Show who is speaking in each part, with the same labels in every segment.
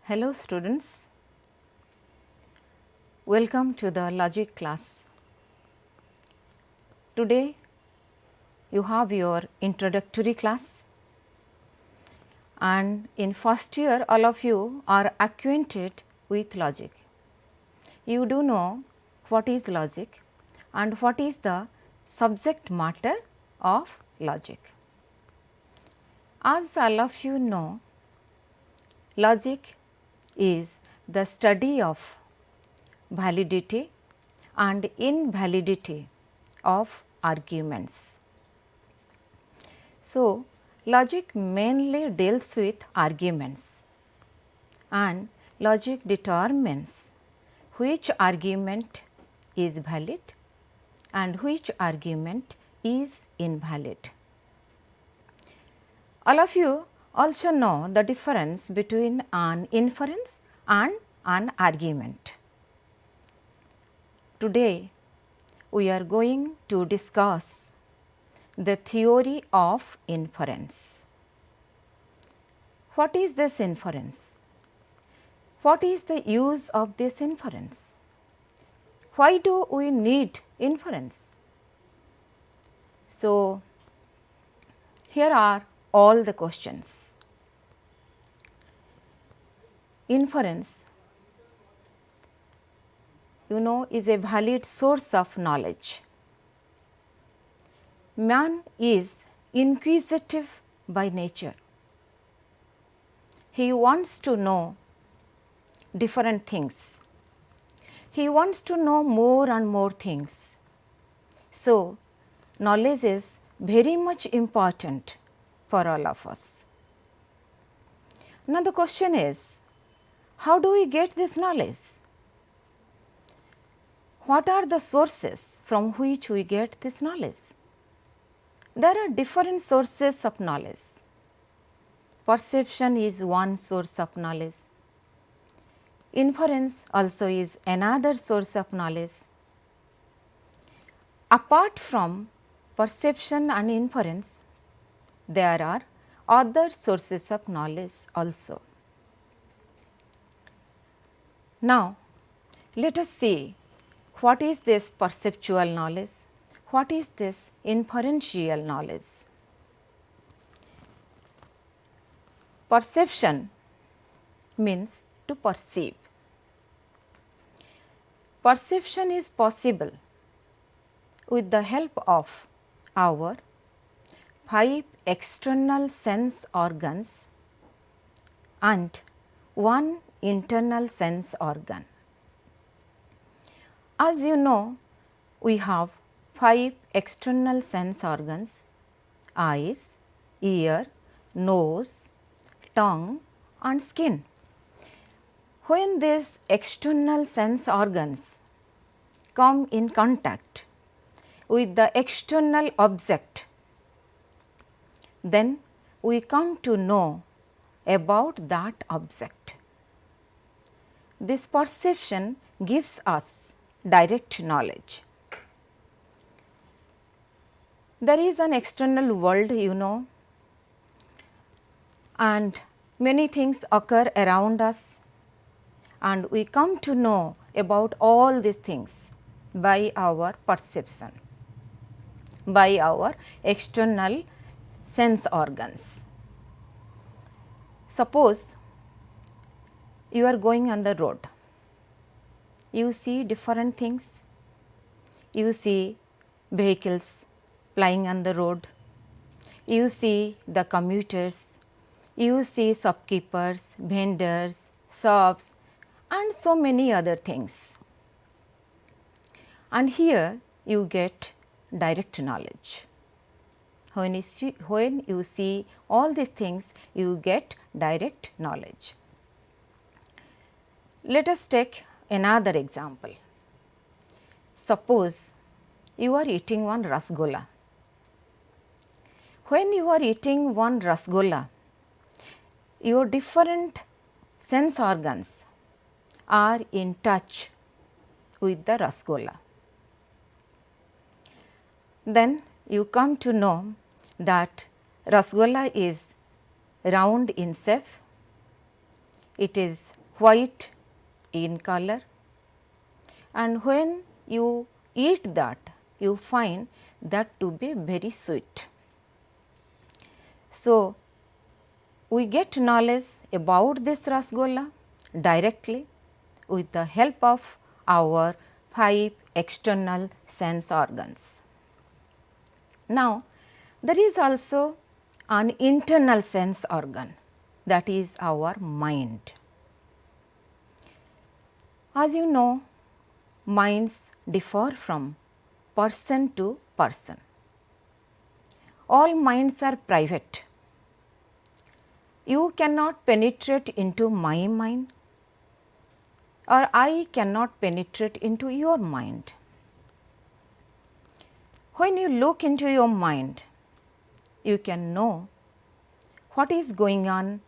Speaker 1: Hello students, welcome to the logic class. Today you have your introductory class, and in first year all of you are acquainted with logic. You do know what is logic and what is the subject matter of logic. As all of you know, logic is the study of validity and invalidity of arguments. So, logic mainly deals with arguments, and logic determines which argument is valid and which argument is invalid. All of you also know the difference between an inference and an argument. Today, we are going to discuss the theory of inference. What is this inference? What is the use of this inference? Why do we need inference? So, here are all the questions. Inference, is a valid source of knowledge. Man is inquisitive by nature. He wants to know different things. He wants to know more and more things. So, knowledge is very much important for all of us. Now, the question is, how do we get this knowledge? What are the sources from which we get this knowledge? There are different sources of knowledge. Perception is one source of knowledge. Inference also is another source of knowledge. Apart from perception and inference, there are other sources of knowledge also. Now, let us see what is this perceptual knowledge, what is this inferential knowledge. Perception means to perceive. Perception is possible with the help of our 5 external sense organs and 1 internal sense organ. As you know, we have 5 external sense organs: eyes, ear, nose, tongue and skin. When these external sense organs come in contact with the external object, then we come to know about that object. This perception gives us direct knowledge. There is an external world, and many things occur around us, and we come to know about all these things by our perception, by our external sense organs. Suppose you are going on the road, you see different things, you see vehicles plying on the road, you see the commuters, you see shopkeepers, vendors, shops and so many other things. And here you get direct knowledge. When you see all these things, you get direct knowledge. Let us take another example. Suppose you are eating one rasgulla. When you are eating one rasgulla, your different sense organs are in touch with the rasgulla. Then you come to know that rasgulla is round in shape, it is white in color, and when you eat that you find that to be very sweet. So, we get knowledge about this rasgulla directly with the help of our 5 external sense organs. Now, there is also an internal sense organ, that is our mind. As you know, minds differ from person to person. All minds are private. You cannot penetrate into my mind, or I cannot penetrate into your mind. When you look into your mind, you can know what is going on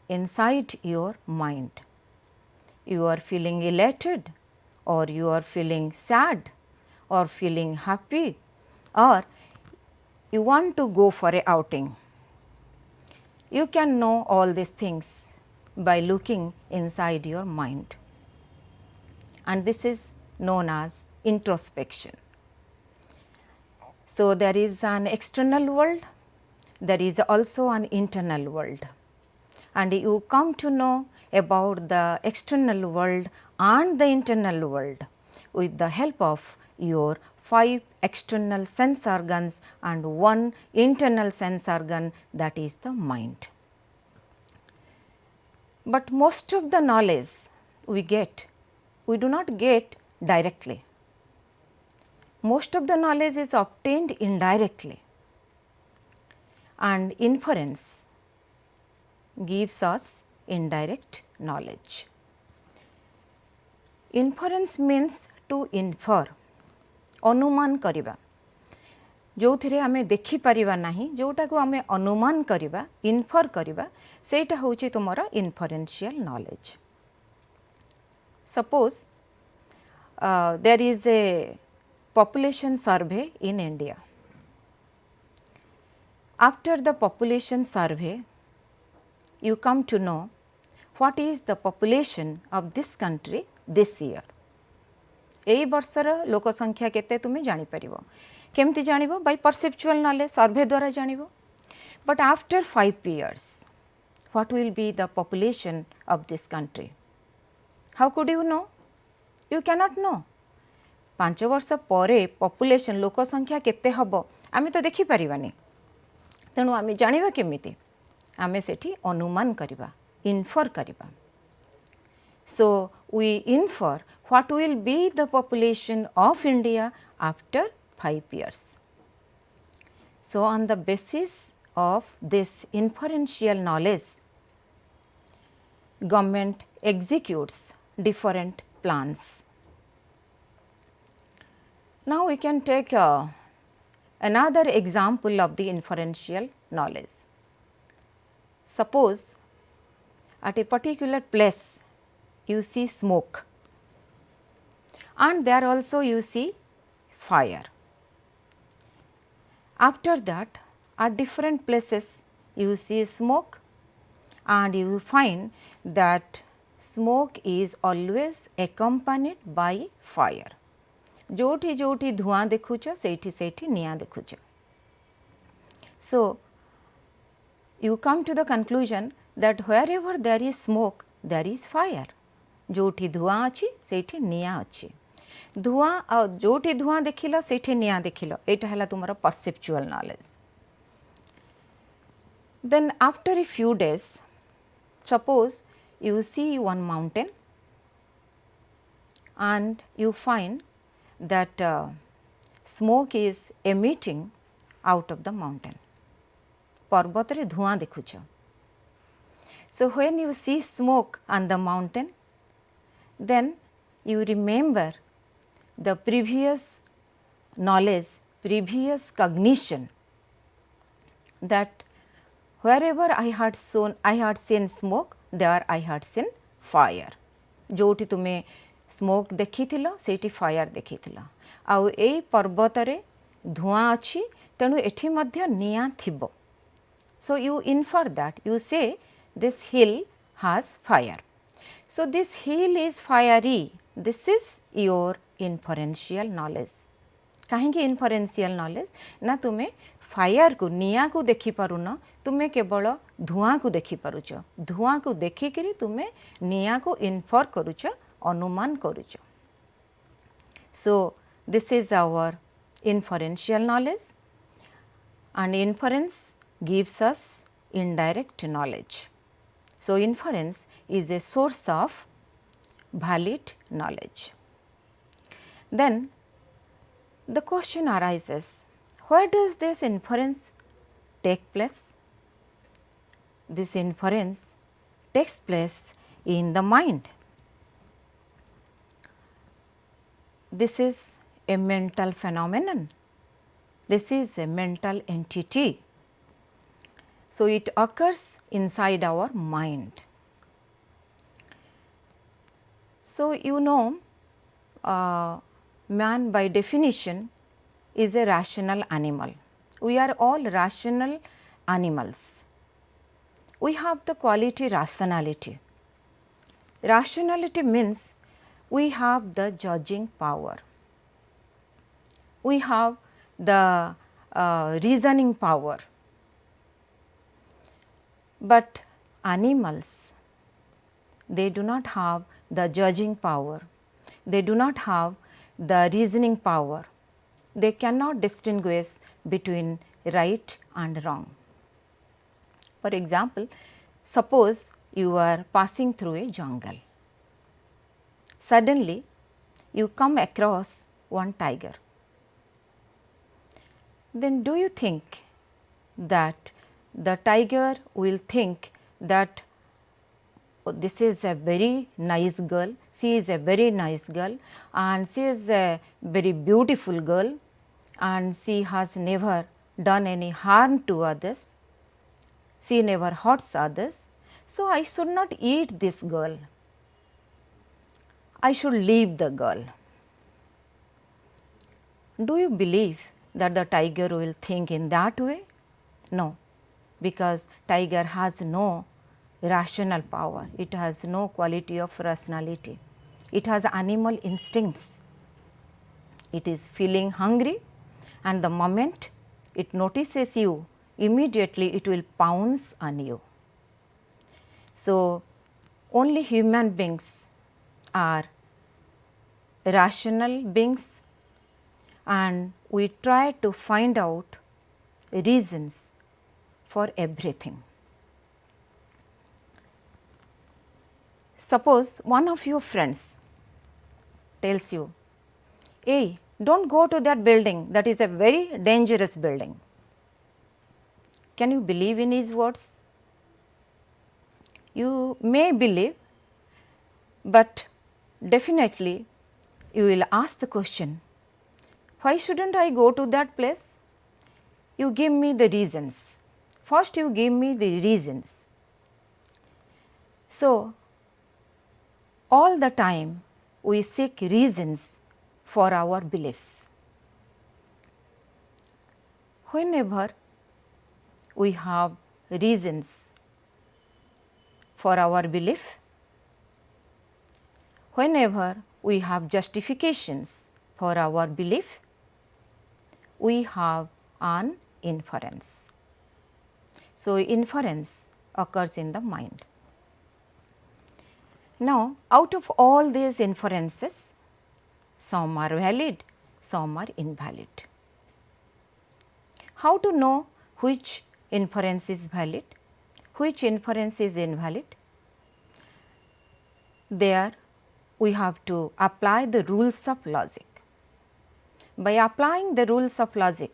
Speaker 1: inside your mind. You are feeling elated, or you are feeling sad, or feeling happy, or you want to go for a outing. You can know all these things by looking inside your mind, and this is known as introspection. So, there is an external world, there is also an internal world, and you come to know about the external world and the internal world with the help of your 5 external sense organs and 1 internal sense organ, that is the mind. But most of the knowledge we do not get directly. Most of the knowledge is obtained indirectly, and inference gives us indirect knowledge. Inference means to infer, अनुमान करिबा, जो थिरे आमे देखि परिबा नाही, जोटा को आमे अनुमान करिबा, इन्फर करिबा, सेटा होची तुमरा inferential knowledge. Suppose there is a population survey in India. After the population survey, you come to know what is the population of this country this year. एई वर्षर लोक संख्या केते तुमे जानि परिबो. केमति जानिबो? बाय परसेप्चुअल नॉलेज, सर्वे द्वारा जानिबो. But after 5 years, what will be the population of this country? How could you know? You cannot know. 5 वर्ष परे population लोक संख्या केते हबो आमे तो देखि परिबानी. तेणु आमे जानिबा केमिति? आमे सेठी अनुमान करिबा, इन्फर करिबा. So, we infer what will be the population of India after 5 years. So, on the basis of this inferential knowledge, government executes different plans. Now, we can take another example of the inferential knowledge. Suppose at a particular place you see smoke, and there also you see fire. After that, at different places you see smoke, and you will find that smoke is always accompanied by fire. जोठी जोठी धुआं देखुच सेठी सेठी निया देखुच. So, you come to the conclusion that wherever there is smoke, there is fire. जोठी धुआं अछि सेठी निया अछि. धुआं जोठी धुआं देखिलो सेठी निया देखिलो, एटा हला तुमरा perceptual knowledge. Then after a few days, suppose you see one mountain and you find that smoke is emitting out of the mountain. पर्वत रे धुआं देखुछ. So, when you see smoke on the mountain, then you remember the previous knowledge, previous cognition, that wherever I had seen smoke, there I had seen fire. जोठी तुमे smoke देखिथिलो सेठी fire देखिथिलो. आउ एई पर्वत रे धुआं अछि, तेणु एठी मध्य निया थिबो. So, you infer that, you say this hill has fire. So, this hill is fiery, this is your inferential knowledge. कहीं इनफरेन्शियल नॉलेज ना तुम्हें फायर को निया को देखी पारुन, तुम्हें केवल धुआं को देखी पारुच, धुआं को देखिक तुम्हें निया को इनफर करुच, अनुमान करुच. So, this is our inferential knowledge, and inference gives us indirect knowledge. So, inference is a source of valid knowledge. Then the question arises, where does this inference take place? This inference takes place in the mind. This is a mental phenomenon, this is a mental entity. So, it occurs inside our mind. So, you know, man by definition is a rational animal. We are all rational animals. We have the quality rationality. Rationality means we have the judging power, we have the reasoning power, but animals, they do not have the judging power, they do not have the reasoning power, they cannot distinguish between right and wrong. For example, suppose you are passing through a jungle, suddenly you come across one tiger. Then do you think that the tiger will think that, oh, this is a very nice girl, she is a very nice girl and she is a very beautiful girl and she has never done any harm to others, she never hurts others, so I should not eat this girl, I should leave the girl. Do you believe that the tiger will think in that way? No, because tiger has no rational power, it has no quality of rationality, it has animal instincts. It is feeling hungry and the moment it notices you, immediately it will pounce on you. So, only human beings are rational beings and we try to find out reasons for everything. Suppose one of your friends tells you, hey, don't go to that building, that is a very dangerous building. Can you believe in his words? You may believe, but definitely you will ask the question, why shouldn't I go to that place? You give me the reasons. First you give me the reasons. So, all the time we seek reasons for our beliefs. Whenever we have reasons for our belief, whenever we have justifications for our belief, we have an inference. So, inference occurs in the mind. Now, out of all these inferences, some are valid, some are invalid. How to know which inference is valid, which inference is invalid? There we have to apply the rules of logic. By applying the rules of logic,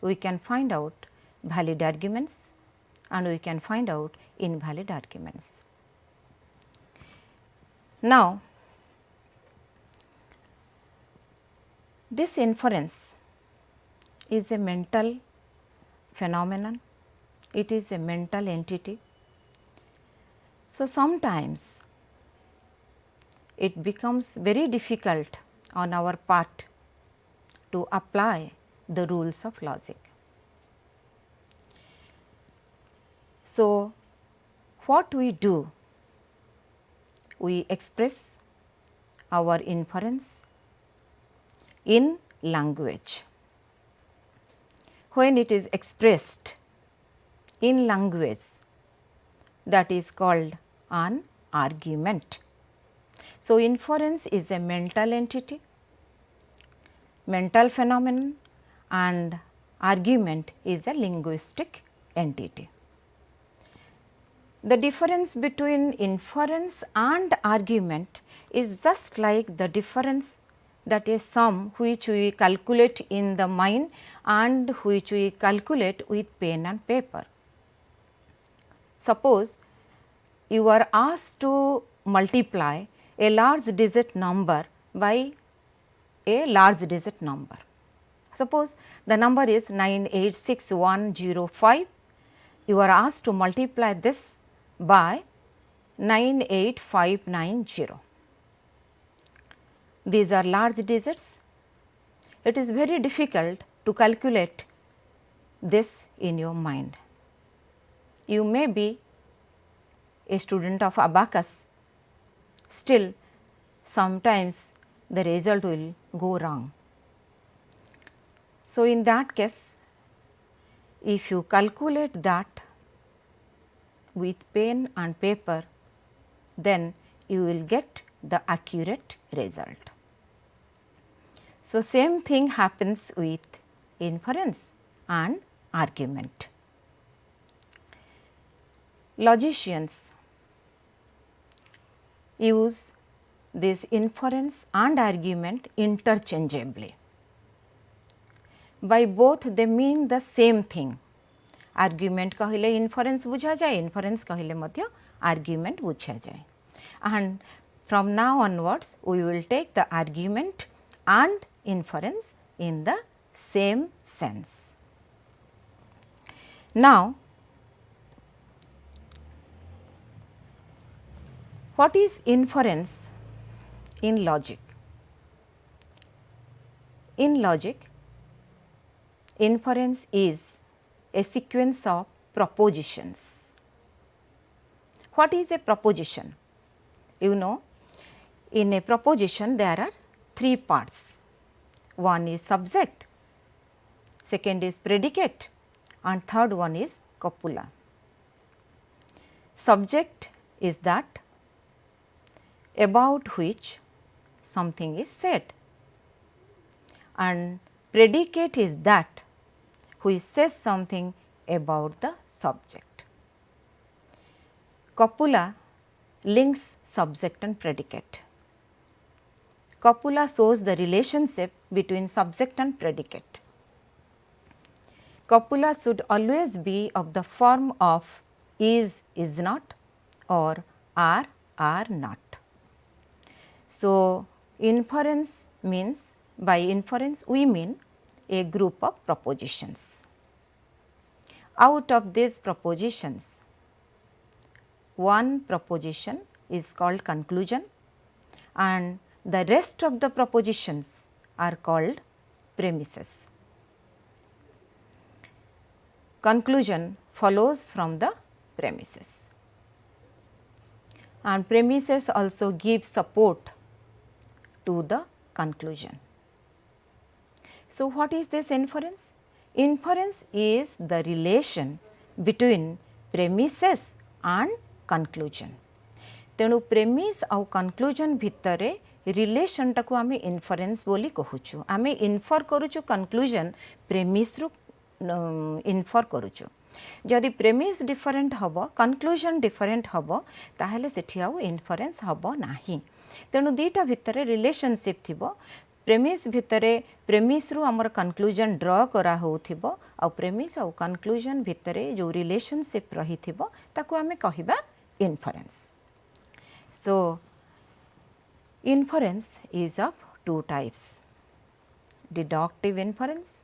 Speaker 1: we can find out valid arguments and we can find out invalid arguments. Now, this inference is a mental phenomenon, it is a mental entity. So, sometimes it becomes very difficult on our part to apply the rules of logic. So, what we do? We express our inference in language. When it is expressed in language, that is called an argument. So, inference is a mental entity, mental phenomenon, and argument is a linguistic entity. The difference between inference and argument is just like the difference that a sum which we calculate in the mind and which we calculate with pen and paper. Suppose you are asked to multiply a large digit number by a large digit number. Suppose the number is 986105. You are asked to multiply this by 98590. These are large digits. It is very difficult to calculate this in your mind. You may be a student of abacus, still sometimes the result will go wrong. So, in that case, if you calculate that with pen and paper, then you will get the accurate result. So, same thing happens with inference and argument. Logicians use this inference and argument interchangeably. By both they mean the same thing. Argument कहले inference बुझा जाए, inference कहले मध्य argument बुझा जाए. And from now onwards we will take the argument and inference in the same sense. Now, what is inference in logic? In logic, inference is a sequence of propositions. What is a proposition? You know, in a proposition there are three parts. One is subject, second is predicate, and third one is copula. Subject is that about which something is said, and predicate is that which says something about the subject. Copula links subject and predicate. Copula shows the relationship between subject and predicate. Copula should always be of the form of is not, or are not. So, inference means, by inference we mean a group of propositions. Out of these propositions, one proposition is called conclusion and the rest of the propositions are called premises. Conclusion follows from the premises, and premises also give support to the conclusion. So, what is this inference? Inference is the relation between premises and conclusion. तेणु premise आउ conclusion भितरे relation टाकू आमे इन्फरेन्स बोली कहूचु. आमे infer करूचु conclusion premise रु infer करूचु. जदि premise different हबो conclusion डिफरेंट हबो ताहेले सेठी आउ इन्फरेन्स हबो नाही. तेणु दीटा भितरे रिलेशनशिप थिबो. प्रेमिस भितरे प्रेमिस रु हमर conclusion ड्रॉ करा होउथिबो आ प्रेमिस आ conclusion भितरे जो रिलेशनशिप रही थिबो ताकू आमे कहिबा इन्फरेन्स. So, inference is of two types, deductive inference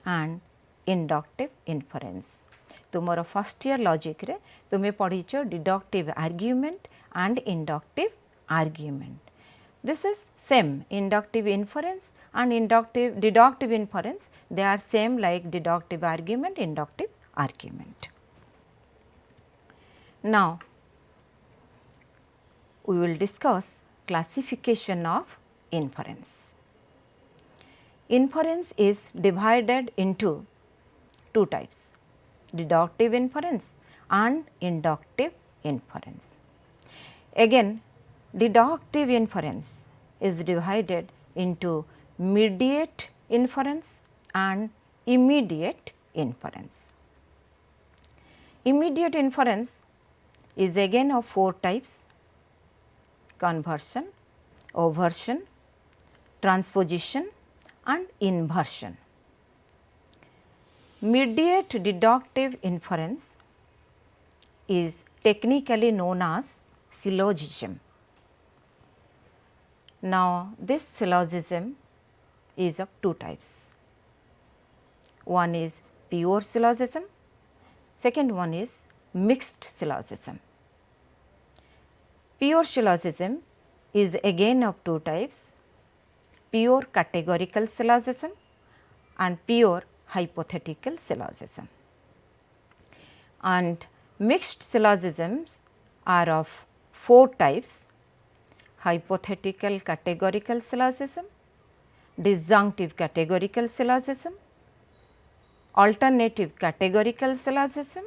Speaker 1: and inductive inference. तुमर फर्स्ट ईयर लॉजिक रे तुमे पढ़ीच deductive argument and inductive argument. This is same, inductive inference and deductive inference, they are same like deductive argument, inductive argument. Now, we will discuss classification of inference. Inference is divided into two types, deductive inference and inductive inference. Again, deductive inference is divided into mediate inference and immediate inference. Immediate inference is again of four types: conversion, oversion, transposition and inversion. Mediate deductive inference is technically known as syllogism. Now, this syllogism is of two types. One is pure syllogism, second one is mixed syllogism. Pure syllogism is again of two types, pure categorical syllogism and pure hypothetical syllogism. And mixed syllogisms are of four types: hypothetical categorical syllogism, disjunctive categorical syllogism, alternative categorical syllogism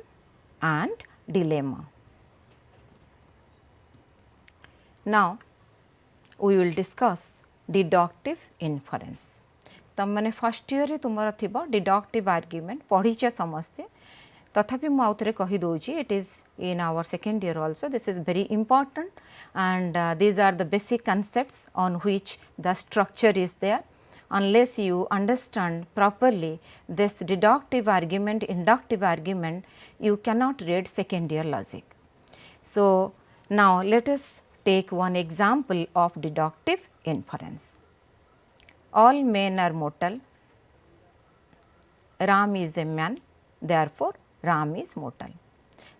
Speaker 1: and dilemma. Now, we will discuss deductive inference. तम मैंने first year रे तुमर थिबा deductive argument पढ़ीचे समस्ते, तथापि मु आउथरे कहि दोछि it is in our second year also. This is very important and these are the basic concepts on which the structure is there. Unless you understand properly this deductive argument, inductive argument, you cannot read second year logic. So, now let us take one example of deductive inference. All men are mortal, Ram is a man, therefore Ram is mortal.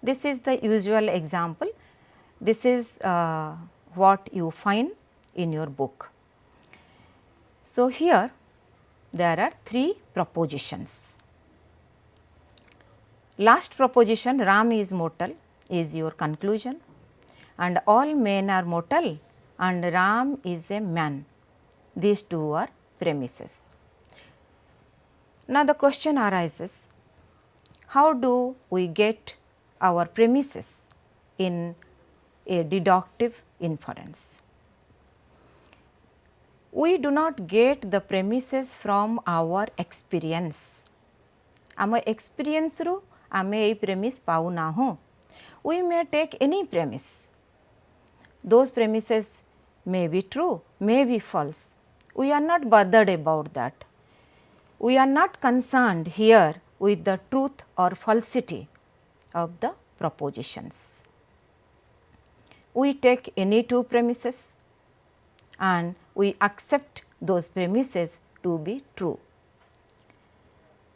Speaker 1: This is the usual example. This is what you find in your book. So, here there are three propositions. Last proposition, Ram is mortal, is your conclusion, and all men are mortal and Ram is a man. These two are premises. Now, the question arises, how do we get our premises in a deductive inference? We do not get the premises from our experience. Our experience ru ame ei premise pau nahu. We may take any premise. Those premises may be true, may be false. We are not bothered about that. We are not concerned here with the truth or falsity of the propositions. We take any two premises and we accept those premises to be true.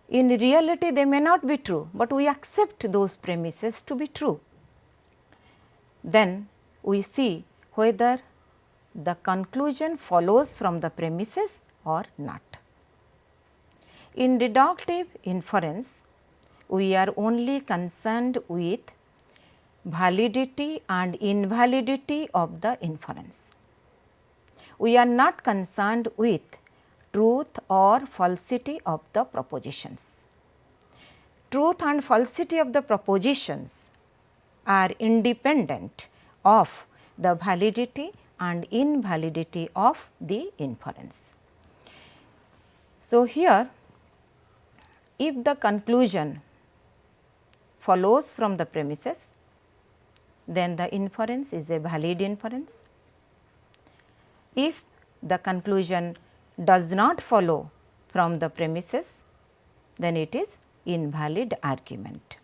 Speaker 1: In reality, they may not be true, but we accept those premises to be true. Then we see whether the conclusion follows from the premises or not. In deductive inference, we are only concerned with validity and invalidity of the inference. We are not concerned with truth or falsity of the propositions. Truth and falsity of the propositions are independent of the validity and invalidity of the inference. So, here if the conclusion follows from the premises, then the inference is a valid inference. If the conclusion does not follow from the premises, then it is invalid argument.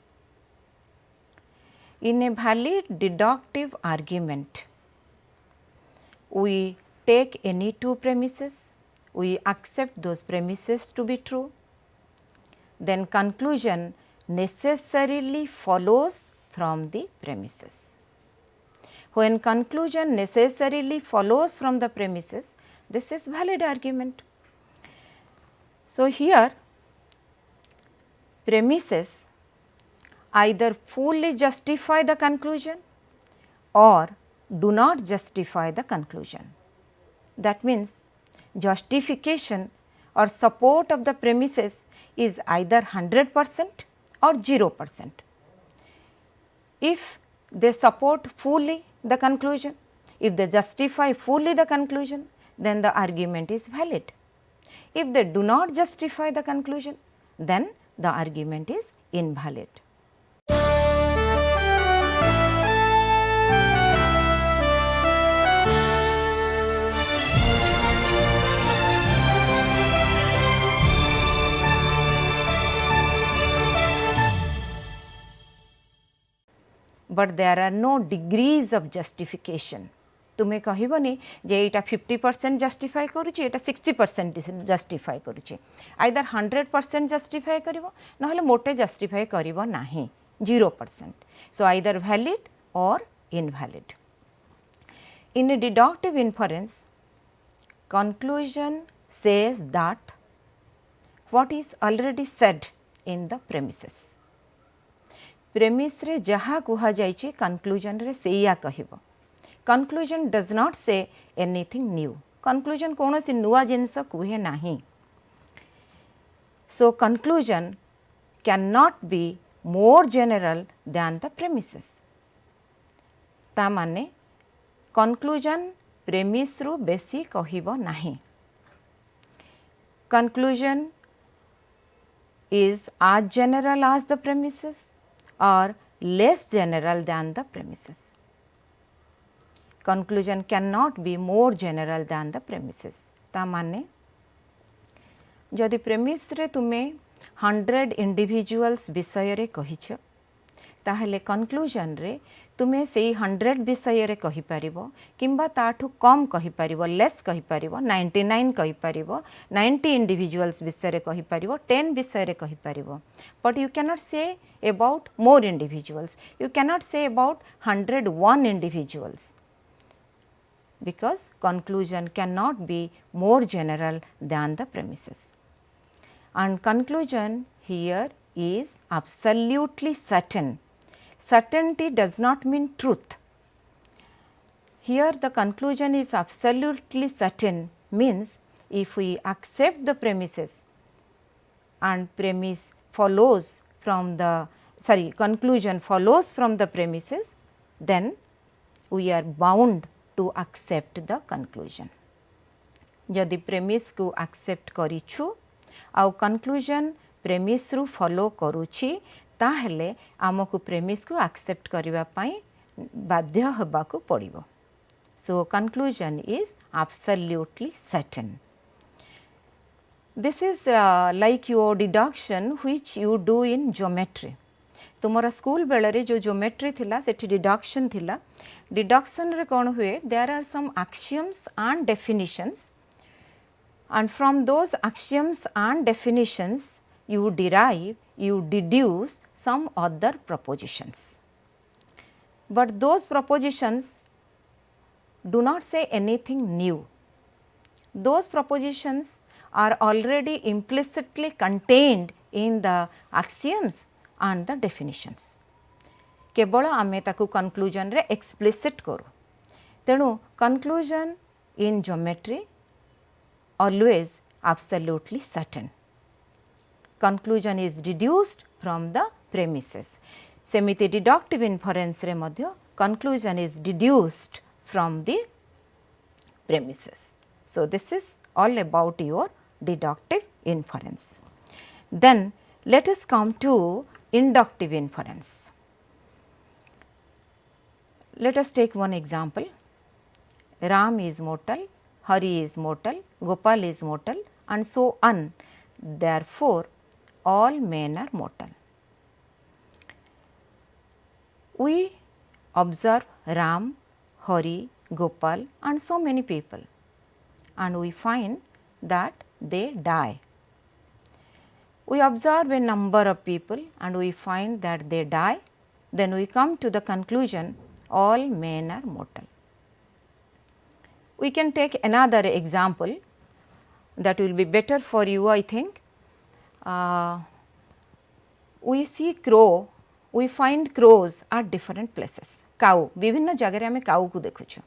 Speaker 1: In a valid deductive argument, we take any two premises, we accept those premises to be true, then conclusion necessarily follows from the premises. When conclusion necessarily follows from the premises, this is valid argument. So, here premises either fully justify the conclusion or do not justify the conclusion. That means, justification or support of the premises is either 100% or 0%. If they support fully the conclusion, if they justify fully the conclusion, then the argument is valid. If they do not justify the conclusion, then the argument is invalid. But there are no degrees of justification. तुम्हें कहबनी जे एटा 50% justify करुचे, एटा 60% justify करुचे, either 100% justify करिवो नहले मोटे justify करिवो नाही, 0%. So either valid or invalid. In a deductive inference, conclusion says that what is already said in the premises. Premise रे जहा कुहा जाइछि conclusion रे सेया कहिबो. Conclusion does not say anything new. Conclusion कोनोसी नुआ जिनस कुहे नाही. So conclusion cannot be more general than the premises. ता माने conclusion premise रु बेसी कहिबो नाही. Conclusion is as general as the premises or less general than the premises. Conclusion cannot be more general than the premises. ता माने जदि premise रे तुमे 100 individuals विषय रे कहिछ, ताहले conclusion रे तुमे सेई 100 विषय रे कहि परिबो किंबा ताठु कम कहि परिबो, लेस कहि परिबो, 99 कहि परिबो, 90 individuals विषय रे कहि परिबो, 10 विषय रे कहि परिबो. But you cannot say about more individuals. You cannot say about 101 individuals, because conclusion cannot be more general than the premises. And conclusion here is absolutely certain. Certainty does not mean truth. Here the conclusion is absolutely certain means if we accept the premises and premise follows from the conclusion follows from the premises, then we are bound to accept the conclusion. जदि premise को accept करिछु आउ conclusion premise रु follow करूछि, ताहले आमको premise को accept करिवा पई बाध्य होबाकू पड़िबो. So conclusion is absolutely certain. This is like your deduction which you do in geometry. तुमरा स्कूल बेलरे जो ज्योमेट्री थिला सेठी डिडक्शन थिला. डिडक्शन रे कोन हुए, there are some axioms and definitions, and from those axioms and definitions you derive, you deduce some other propositions. But those propositions do not say anything new. Those propositions are already implicitly contained in the axioms and the definitions. केवल आमे ताकू conclusion रे explicit करू. तेणु conclusion in geometry always absolutely certain. Conclusion is deduced from the premises. सेमिति deductive inference रे मध्य conclusion is deduced from the premises. So this is all about your deductive inference. Then let us come to inductive inference. Let us take one example. Ram is mortal, Hari is mortal, Gopal is mortal, and so on. Therefore, all men are mortal. We observe Ram, Hari, Gopal, and so many people, and we find that they die. We observe a number of people and we find that they die, then we come to the conclusion all men are mortal. We can take another example that will be better for you, I think. We see crow, we find crows at different places. काउ विभिन्न जगह आम काउ को देखुछु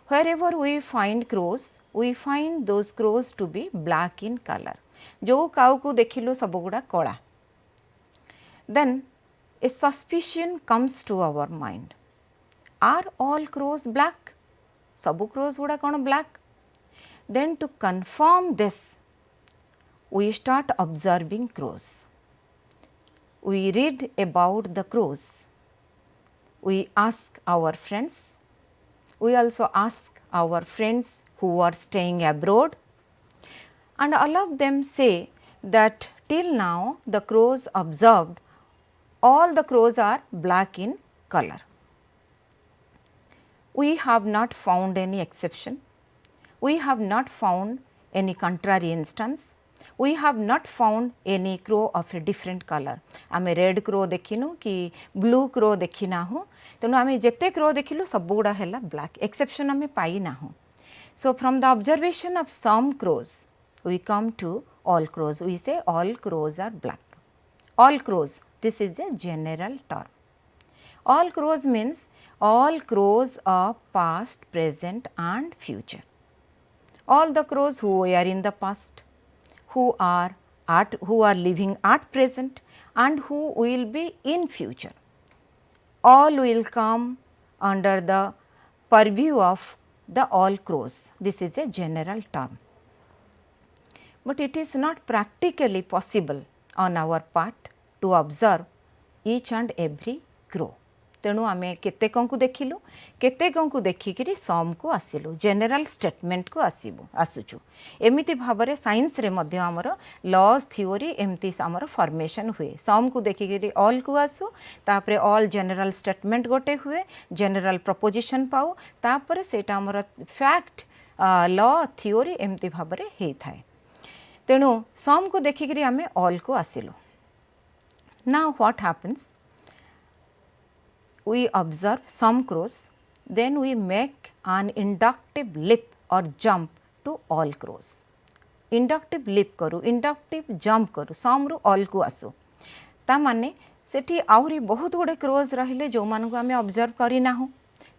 Speaker 1: wherever we find crows we find those crows to be black in colour जो काउ को देखिलु सब गुड़ा कला then a suspicion comes to our mind are all crows black सबु क्रोज गुड़ा कौन black then to confirm this we start observing crows. We read about the crows. We ask our friends. We also ask our friends who are staying abroad. And all of them say that till now the crows observed, all the crows are black in color. We have not found any exception. We have not found any contrary instance. We have not found any crow of a different color. आमे red crow देखिनु कि blue crow देखी ना हो तेणु आमे जेते crow देखिलु सब गुड़ा हैला ब्लैक एक्सेप्शन आमे पाई ना हो so from the observation of some crows we come to all crows we say all crows are black all crows this is a general term all crows means all crows of past present and future all the crows who are in the past who are living at present and who will be in future. All will come under the purview of the all crows. This is a general term. But it is not practically possible on our part to observe each and every crow. तेणु आमे केतेकं को देखिलु केतेकं को देखिकरी सम को आसिलु general statement को आसुचु एमिति भाबरे science रे मध्य हमर laws theory एमिति हमर फॉर्मेशन हुए सम को देखिकरी ऑल को आसु तापरे ऑल जनरल स्टेटमेंट गोटे हुए जनरल प्रोपोजिशन पाउ तापरे सेटा हमर फैक्ट लॉ थ्योरी एमिति भाबरे हे थाए तेणु सम को देखिकरी आमे ऑल को आसिलु now what happens we observe some crows, then we make an inductive leap or jump to all crows. Inductive leap करू, inductive jump करू, some रू all को आसु ता माने सेठी आउरी बहुत गुड़े क्रोज रहिले जो मान को आमे ऑब्जर्व करी ना हो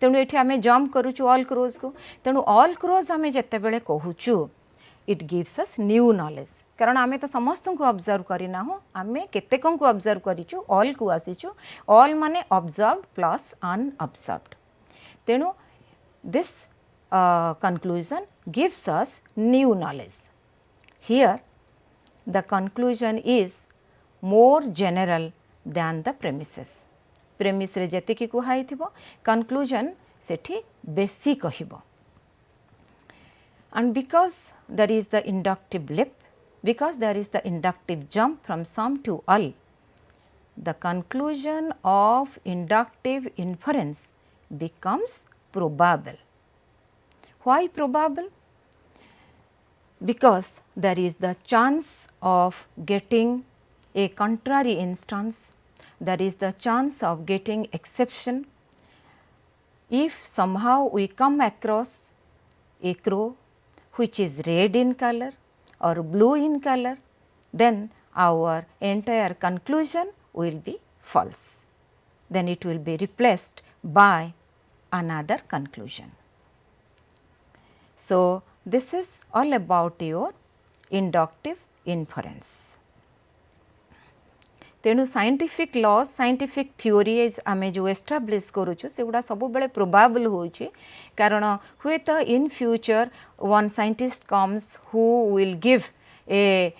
Speaker 1: तेणु एठी आमे जंप करूचु ऑल क्रोज को तेणु ऑल क्रोज आमे जत्ते बेले कहूचु it gives us new knowledge कारण आमे तो समस्त को ऑब्जर्व करी ना हो आमे केतेकं को ऑब्जर्व करिचु ऑल को आसीचु ऑल माने ऑब्जर्व्ड प्लस अनऑब्जर्व्ड तेणु this conclusion gives us new knowledge. Here the conclusion is more general than the premises. Premise रे जेते कि कुहाई थिबो conclusion सेठी बेसी कहिबो. And because there is the inductive leap, because there is the inductive jump from some to all, the conclusion of inductive inference becomes probable. Why probable? Because there is the chance of getting a contrary instance, there is the chance of getting exception. If somehow we come across a crow which is red in color or blue in color, then our entire conclusion will be false. Then it will be replaced by another conclusion. So, this is all about your inductive inference. तेणु scientific laws scientific theories आमे जो establish करूछु से गुडा सब बेले probable होची कारण हुए तो in future one scientist comes who will give a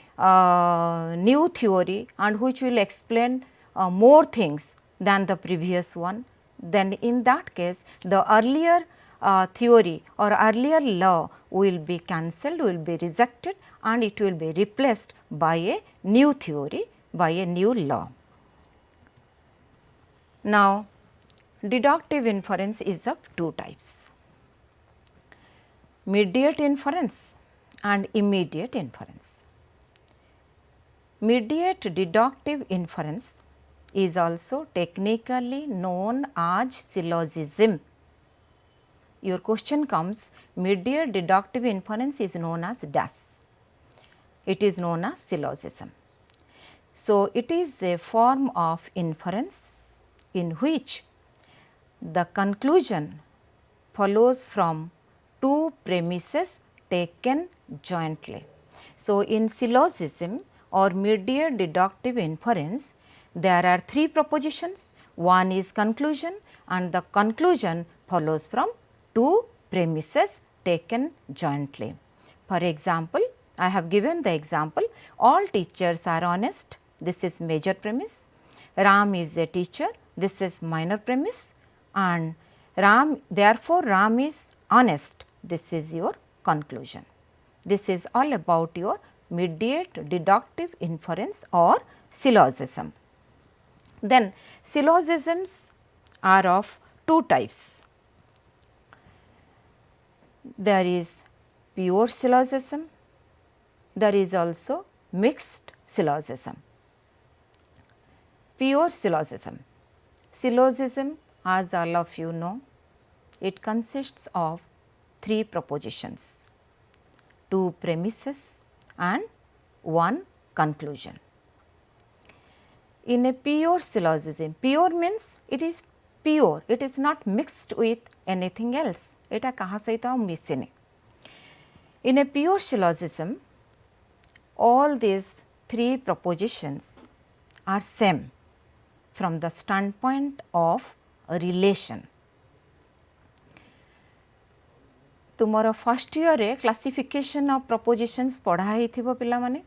Speaker 1: new theory and which will explain more things than the previous one, then in that case the earlier theory or earlier law will be cancelled, will be rejected and it will be replaced by a new theory, by a new law. Now, deductive inference is of two types, mediate inference and immediate inference. Mediate deductive inference is also technically known as syllogism. Your question comes, mediate deductive inference is known as dash. It is known as syllogism. So, it is a form of inference in which the conclusion follows from two premises taken jointly. So, in syllogism or mediate deductive inference, there are three propositions. One is conclusion, and the conclusion follows from two premises taken jointly. For example, I have given the example, all teachers are honest, this is major premise. Ram is a teacher, this is minor premise, and therefore Ram is honest, this is your conclusion. This is all about your mediate deductive inference or syllogism. Then syllogisms are of two types. There is pure syllogism, there is also mixed syllogism. Pure syllogism. Syllogism, as all of you know, it consists of three propositions, two premises and one conclusion. In a pure syllogism, pure means it is pure, it is not mixed with anything else. Eta kaha saita missine. In a pure syllogism, all these three propositions are same from the standpoint of a relation. तुमर first year रे classification of propositions पढ़ा हिथिबो पिला माने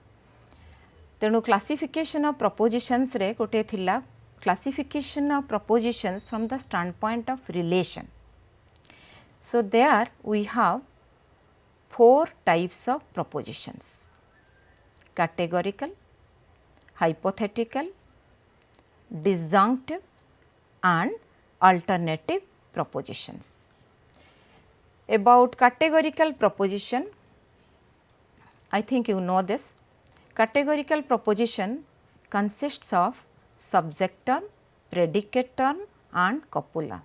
Speaker 1: तेणु classification of propositions रे गोटे थिला classification of propositions from the standpoint of relation. So there we have four types of propositions: categorical, hypothetical, disjunctive and alternative propositions. About categorical proposition, I think you know this. Categorical proposition consists of subject term, predicate term and copula.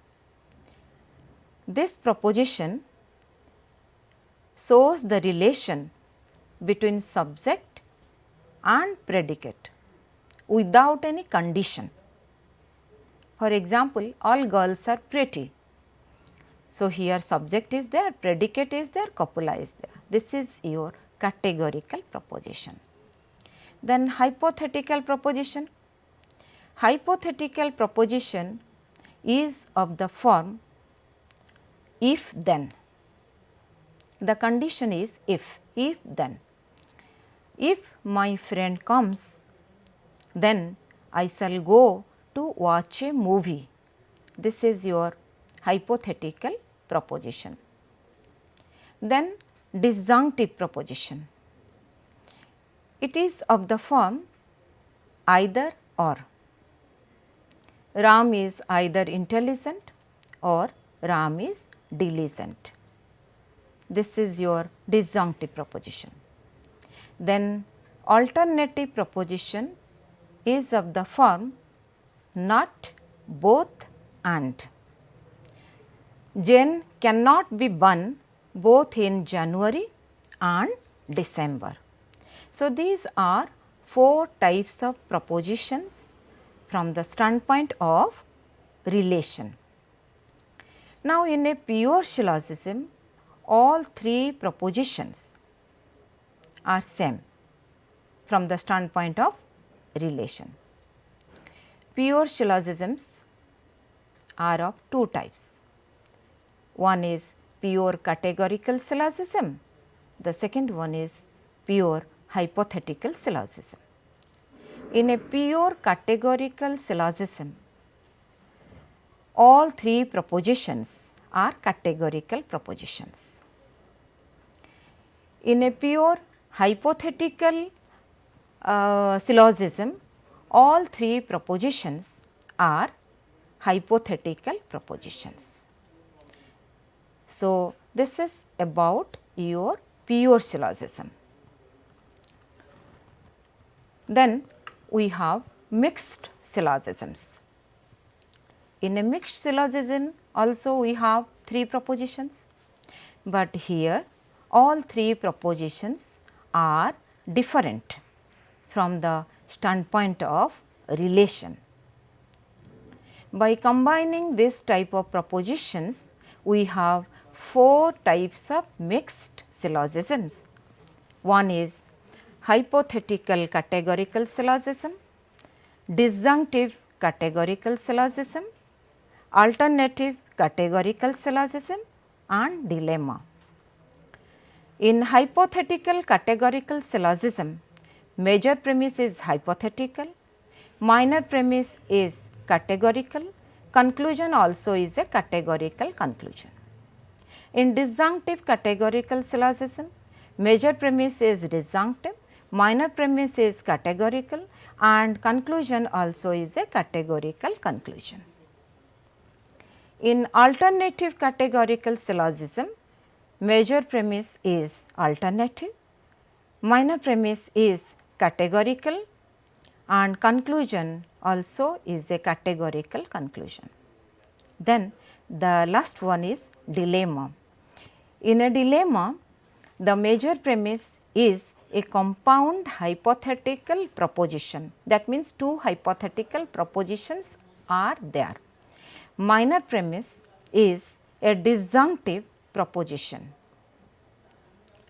Speaker 1: This proposition shows the relation between subject and predicate without any condition. For example, all girls are pretty. So, here subject is there, predicate is there, copula is there. This is your categorical proposition. Then hypothetical proposition. Hypothetical proposition is of the form if then. The condition is if then. If my friend comes, then I shall go to watch a movie. This is your hypothetical proposition. Then disjunctive proposition. It is of the form either or. Ram is either intelligent or Ram is diligent. This is your disjunctive proposition. Then alternative proposition is of the form not, both and. Jane cannot be born both in January and December. So, these are four types of propositions from the standpoint of relation. Now, in a pure syllogism, all three propositions are same from the standpoint of relation. Pure syllogisms are of two types. One is pure categorical syllogism, the second one is pure hypothetical syllogism. In a pure categorical syllogism, all three propositions are categorical propositions. In a pure hypothetical syllogism, all three propositions are hypothetical propositions. So, this is about your pure syllogism. Then we have mixed syllogisms. In a mixed syllogism also we have three propositions, but here all three propositions are different from the standpoint of relation. By combining this type of propositions, we have 4 types of mixed syllogisms. One is hypothetical categorical syllogism, disjunctive categorical syllogism, alternative categorical syllogism and dilemma. In hypothetical categorical syllogism, major premise is hypothetical, minor premise is categorical, conclusion also is a categorical conclusion. In disjunctive categorical syllogism, major premise is disjunctive, minor premise is categorical and conclusion also is a categorical conclusion. In alternative categorical syllogism, major premise is alternative, minor premise is categorical and conclusion also is a categorical conclusion. Then the last one is dilemma. In a dilemma, the major premise is a compound hypothetical proposition, that means 2 hypothetical propositions are there. Minor premise is a disjunctive proposition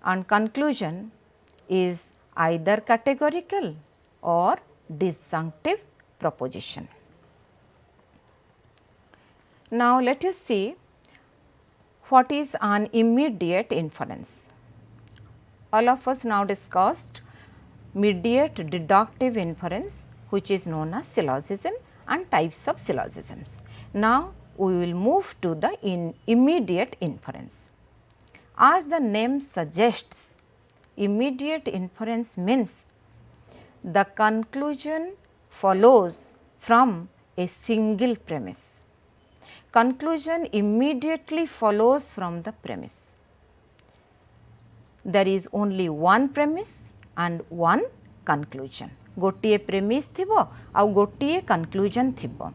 Speaker 1: and conclusion is either categorical or disjunctive proposition. Now, let us see what is an immediate inference. All of us now discussed mediate deductive inference, which is known as syllogism and types of syllogisms. Now, we will move to the immediate inference. As the name suggests, immediate inference means the conclusion follows from a single premise. Conclusion immediately follows from the premise. There is only one premise and one conclusion. गोटिए premise थिबो आउ गोटिए conclusion थिबो.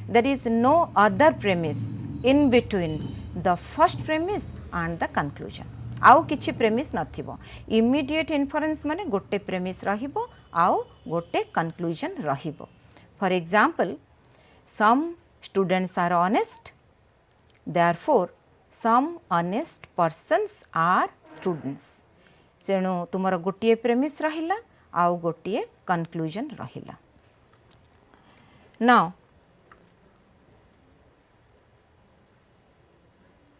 Speaker 1: There is no other premise in between the first premise and the conclusion. आउ किछि premise नथिबो. Immediate inference माने गोटे premise रहिबो आउ गोटे conclusion रहिबो. For example, some students are honest, therefore some honest persons are students. तेणु तुमर गोटिए premise रहिला आउ गोटिए conclusion रहिला. Now,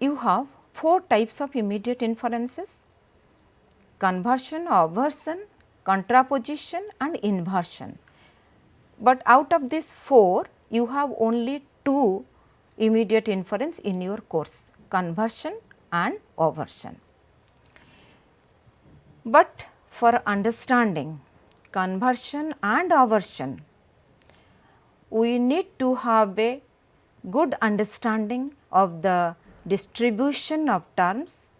Speaker 1: you have 4 types of immediate inferences: conversion, aversion, contraposition and inversion. But out of these 4, you have only 2 immediate inference in your course: conversion and aversion. But for understanding conversion and aversion, we need to have a good understanding of the distribution of terms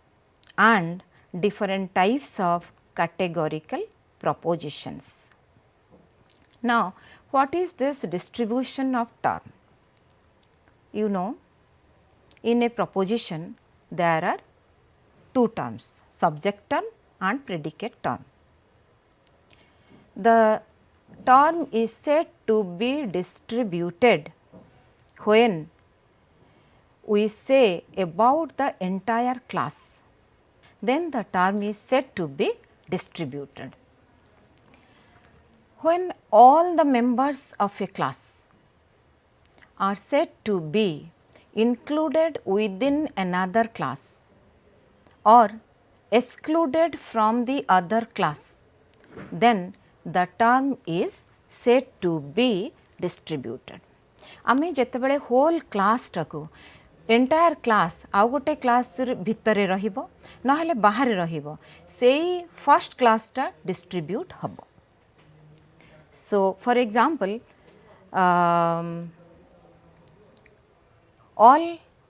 Speaker 1: and different types of categorical propositions. Now, what is this distribution of term? You know, in a proposition there are 2 terms: subject term and predicate term. The term is said to be distributed when we say about the entire class, then the term is said to be distributed. When all the members of a class are said to be included within another class or excluded from the other class, then the term is said to be distributed. आमे जेतेबेले whole class टाकू entire class आउ गोटे class भितरे रहिबो नहले बाहर रहिबो, सेई फर्स्ट क्लास टा डिस्ट्रीब्यूट हबो. So, for example, all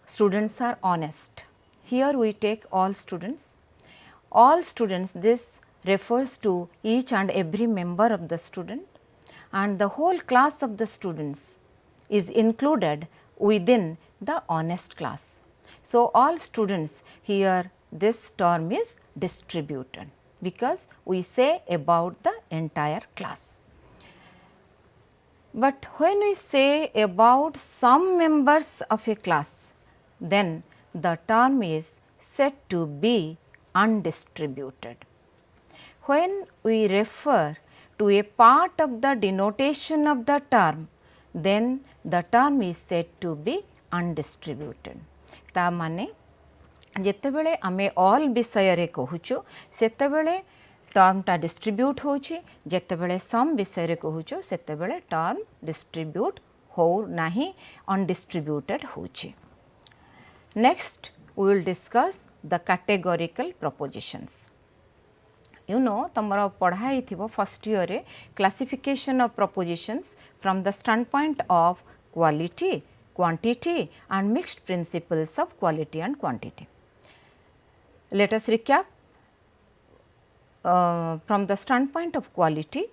Speaker 1: students are honest. Here we take all students. All students, this refers to each and every member of the student, and the whole class of the students is included within the honest class. So, all students, here this term is distributed because we say about the entire class. But when we say about some members of a class, then the term is said to be undistributed. When we refer to a part of the denotation of the term, then the term is said to be undistributed. ता माने जेतेबेले आमे all विषय रे कहूचु सेतेबेले term टा distribute होची, जेतेबेले सम विषय रे कहूचु सेतेबेले term distribute हो नाही, अनडिस्ट्रीब्यूटेड होची. Next we will discuss the categorical propositions. You know तमरा पढ़ाई थिबो फर्स्ट ईयर रे classification of propositions from the standpoint of quality, quantity and mixed principles of quality and quantity. Let us recap. From the standpoint of quality,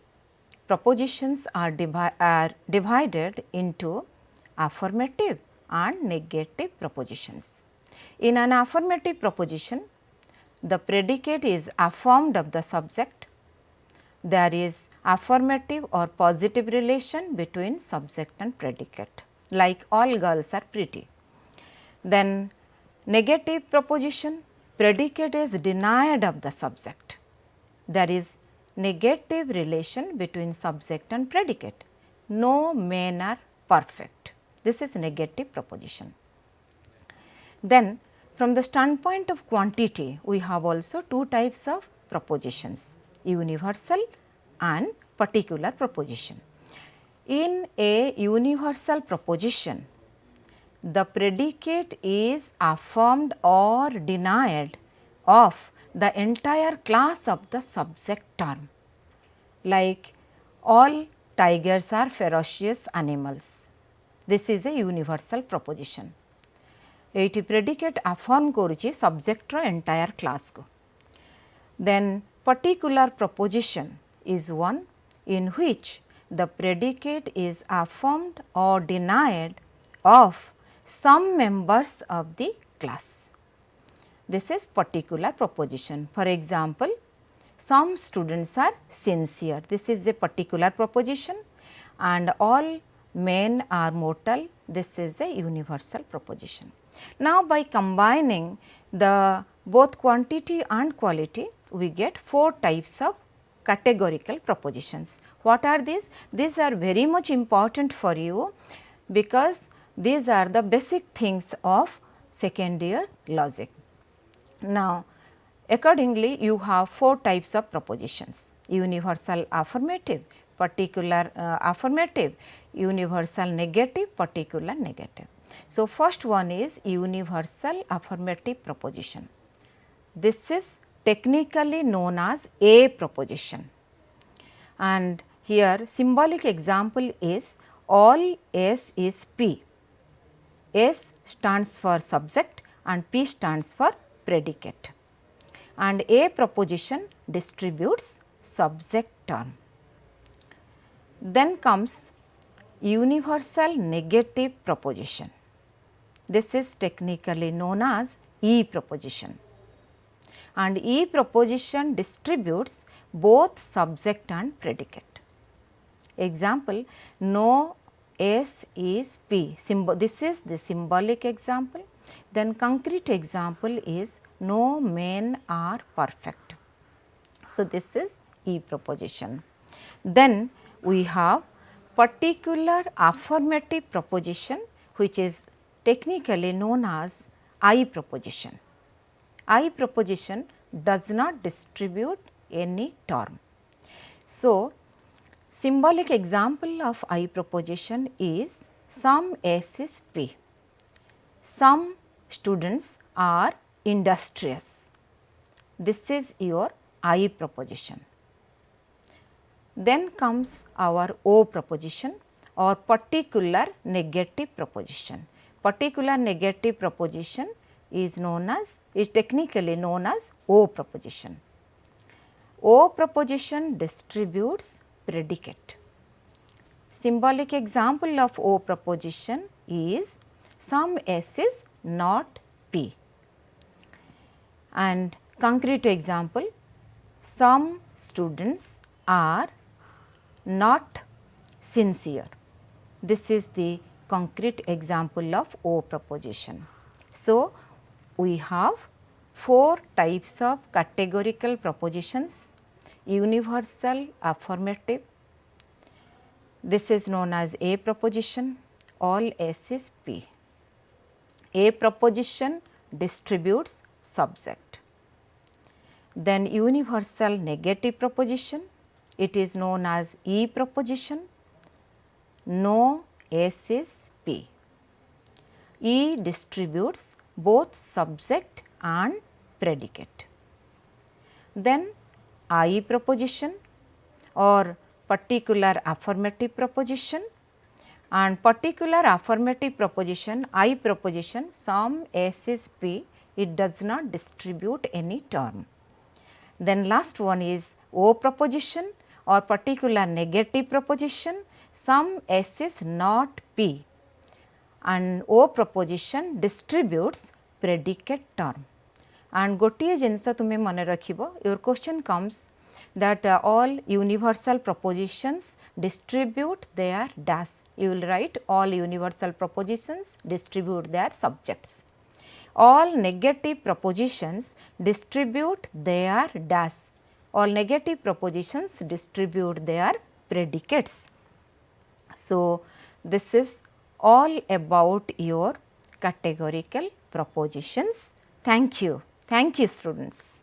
Speaker 1: propositions are divided into affirmative and negative propositions. In an affirmative proposition, the predicate is affirmed of the subject. There is affirmative or positive relation between subject and predicate, like all girls are pretty. Then negative proposition, predicate is denied of the subject. There is negative relation between subject and predicate. No men are perfect. This is negative proposition. Then from the standpoint of quantity, we have also two types of propositions, universal and particular proposition. In a universal proposition, the predicate is affirmed or denied of the entire class of the subject term, like all tigers are ferocious animals. This is a universal proposition. Eighty predicate affirm करुची subject रो entire class को. Then particular proposition is one in which the predicate is affirmed or denied of some members of the class. This is particular proposition. For example, some students are sincere. This is a particular proposition, and all men are mortal. This is a universal proposition. Now, by combining the both quantity and quality, we get four types of categorical propositions. What are these? These are very much important for you, because these are the basic things of second year logic. Now, accordingly, you have four types of propositions: universal affirmative, particular affirmative, universal negative, particular negative. So, first one is universal affirmative proposition. This is technically known as A proposition, and here symbolic example is all S is P. S stands for subject and P stands for predicate, and A proposition distributes subject term. Then comes universal negative proposition. This is technically known as E proposition, and E proposition distributes both subject and predicate. Example, no S is P. This is the symbolic example. Then concrete example is no men are perfect. So, this is E proposition. Then we have particular affirmative proposition, which is technically known as I proposition. I proposition does not distribute any term. So, symbolic example of I proposition is some S is P. Some students are industrious. This is your I proposition. Then comes our O proposition or particular negative proposition. Particular negative proposition is technically known as O proposition. O proposition distributes predicate. Symbolic example of O proposition is some S is not P, and concrete example, some students are not sincere. This is the concrete example of O proposition. So, we have 4 types of categorical propositions: universal, affirmative. This is known as A proposition, all S is P. A proposition distributes subject. Then universal negative proposition, it is known as E proposition, no S is P. E distributes both subject and predicate. Then I proposition or particular affirmative proposition, and particular affirmative proposition I proposition, some S is P, it does not distribute any term. Then last one is O proposition or particular negative proposition, some S is not P, and O proposition distributes predicate term. And gotiye jinsa tume mane rakhibo, your question comes that all universal propositions distribute their dash. You will write all universal propositions distribute their subjects. All negative propositions distribute their dash. All negative propositions distribute their predicates. So, this is all about your categorical propositions. Thank you. Thank you, students.